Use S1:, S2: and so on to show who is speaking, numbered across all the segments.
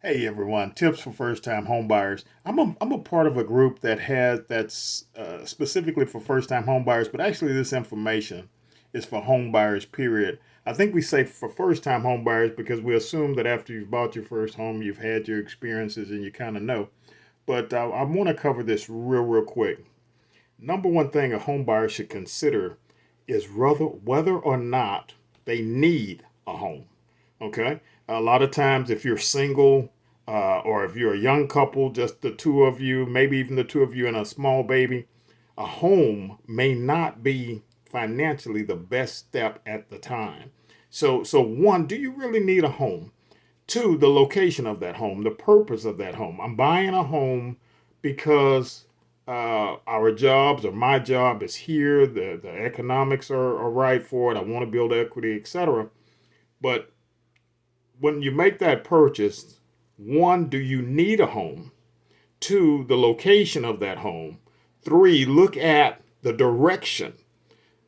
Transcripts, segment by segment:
S1: Hey everyone, tips for first-time homebuyers. I'm a part of a group that's specifically for first-time homebuyers, but actually this information is for homebuyers. Period. I think we say for first-time homebuyers because we assume that after you've bought your first home, you've had your experiences and you kind of know. But I want to cover this real quick. Number one thing a homebuyer should consider is whether or not they need a home. Okay. A lot of times, if you're single, or if you're a young couple, just the two of you, maybe even the two of you and a small baby, a home may not be financially the best step at the time. So one, do you really need a home? Two, the location of that home, the purpose of that home. I'm buying a home because our jobs or my job is here. The economics are right for it. I want to build equity, etc. But when you make that purchase, one, do you need a home? Two, the location of that home. Three, look at the direction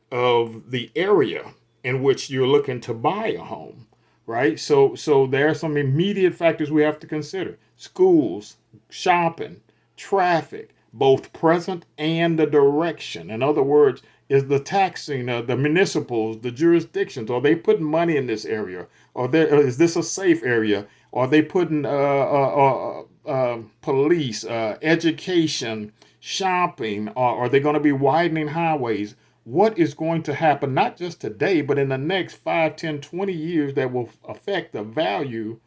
S1: of the area in which you're looking to buy a home, right? So there are some immediate factors we have to consider: schools, shopping, traffic, both present and the direction. In other words, is the taxing, the municipals, the jurisdictions, are they putting money in this area? Is this a safe area? Are they putting police, education, shopping? Are they going to be widening highways? What is going to happen, not just today, but in the next 5, 10, 20 years that will affect the value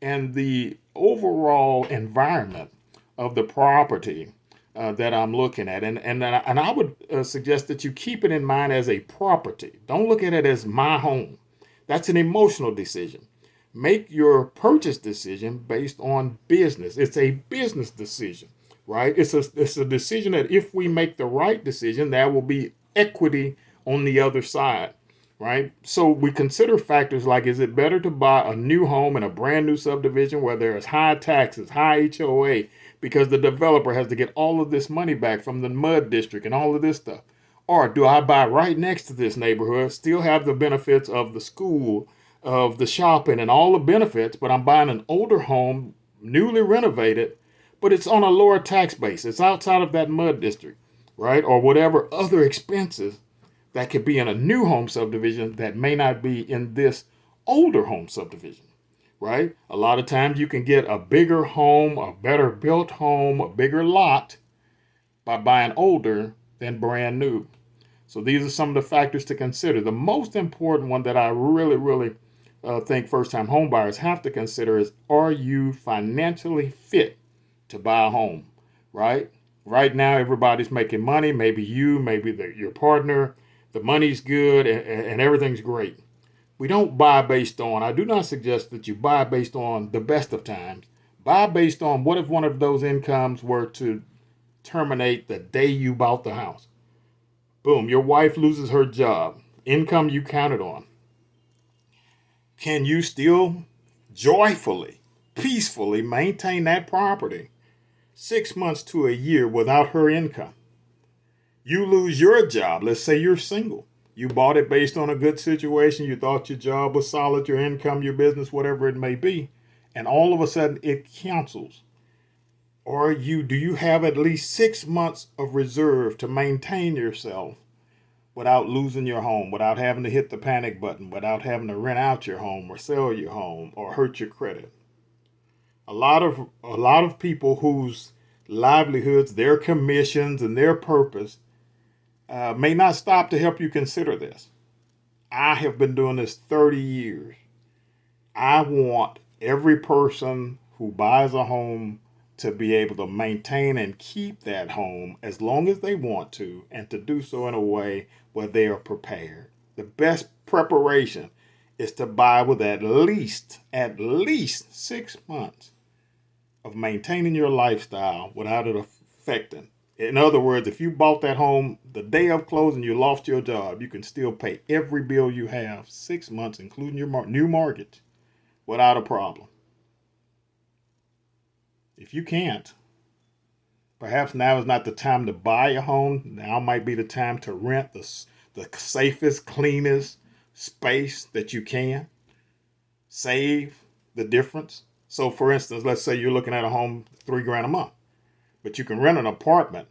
S1: and the overall environment of the property that I'm looking at. And I would suggest that you keep it in mind as a property. Don't look at it as my home. That's an emotional decision. Make your purchase decision based on business. It's a business decision, right? It's a decision that if we make the right decision, there will be equity on the other side, right? So we consider factors like, is it better to buy a new home in a brand new subdivision where there's high taxes, high HOA, because the developer has to get all of this money back from the mud district and all of this stuff? Or do I buy right next to this neighborhood, still have the benefits of the school, of the shopping, and all the benefits, but I'm buying an older home, newly renovated, but it's on a lower tax base. It's outside of that mud district, right? Or whatever other expenses that could be in a new home subdivision that may not be in this older home subdivision, right? A lot of times you can get a bigger home, a better built home, a bigger lot by buying older than brand new. So these are some of the factors to consider. The most important one that I really think first time homebuyers have to consider is, are you financially fit to buy a home, right? Right now, everybody's making money. Maybe you, maybe your partner, the money's good and everything's great. We don't buy based on, I do not suggest that you buy based on the best of times. Buy based on, what if one of those incomes were to terminate the day you bought the house? Boom, your wife loses her job, income you counted on. Can you still joyfully, peacefully maintain that property 6 months to a year without her income? You lose your job. Let's say you're single. You bought it based on a good situation. You thought your job was solid, your income, your business, whatever it may be. And all of a sudden it cancels. Or do you have at least 6 months of reserve to maintain yourself without losing your home, without having to hit the panic button, without having to rent out your home or sell your home or hurt your credit? A lot of people whose livelihoods, their commissions, and their purpose may not stop to help you consider this. I have been doing this 30 years. I want every person who buys a home to be able to maintain and keep that home as long as they want to, and to do so in a way where they are prepared. The best preparation is to buy with at least 6 months of maintaining your lifestyle without it affecting. In other words, if you bought that home the day of closing, you lost your job, you can still pay every bill you have 6 months, including your new mortgage, without a problem. If you can't, perhaps now is not the time to buy a home. Now might be the time to rent the safest, cleanest space that you can. Save the difference. So for instance, let's say you're looking at a home $3,000 a month, but you can rent an apartment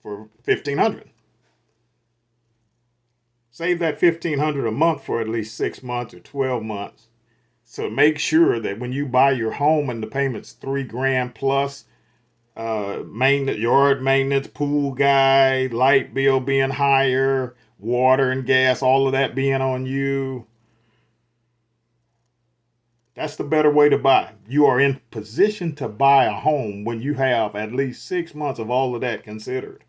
S1: for $1,500. Save that $1,500 a month for at least 6 months or 12 months. So make sure that when you buy your home and the payment's $3,000 plus maintenance, yard maintenance, pool guy, light bill being higher, water and gas, all of that being on you. That's the better way to buy. You are in position to buy a home when you have at least 6 months of all of that considered.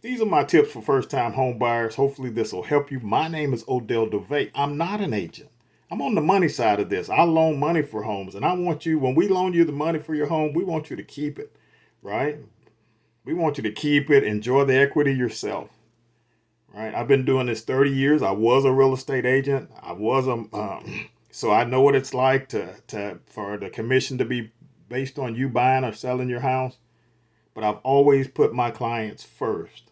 S1: These are my tips for first-time home buyers. Hopefully this will help you. My name is Odell DeVay. I'm not an agent. I'm on the money side of this. I loan money for homes, and I want you, when we loan you the money for your home, we want you to keep it, right? We want you to keep it, enjoy the equity yourself, right? I've been doing this 30 years. I was a real estate agent. So I know what it's like for the commission to be based on you buying or selling your house. But I've always put my clients first.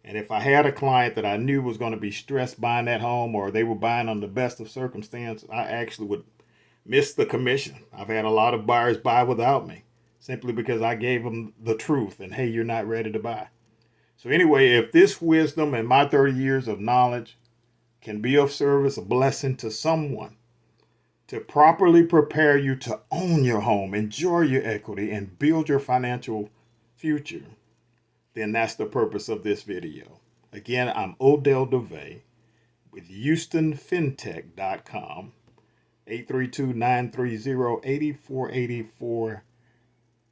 S1: And if I had a client that I knew was going to be stressed buying that home, or they were buying on the best of circumstances, I actually would miss the commission. I've had a lot of buyers buy without me simply because I gave them the truth and, hey, you're not ready to buy. So anyway, if this wisdom and my 30 years of knowledge can be of service, a blessing to someone, to properly prepare you to own your home, enjoy your equity, and build your financial future, then that's the purpose of this video. Again, I'm Odell DeVay with HoustonFintech.com, 832-930-8484.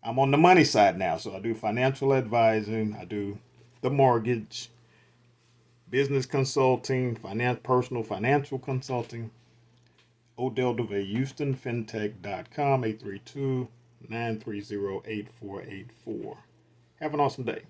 S1: I'm on the money side now, so I do financial advising, I do the mortgage, business consulting, personal financial consulting. Odell DeVay, HoustonFintech.com, 832-930-8484. Have an awesome day.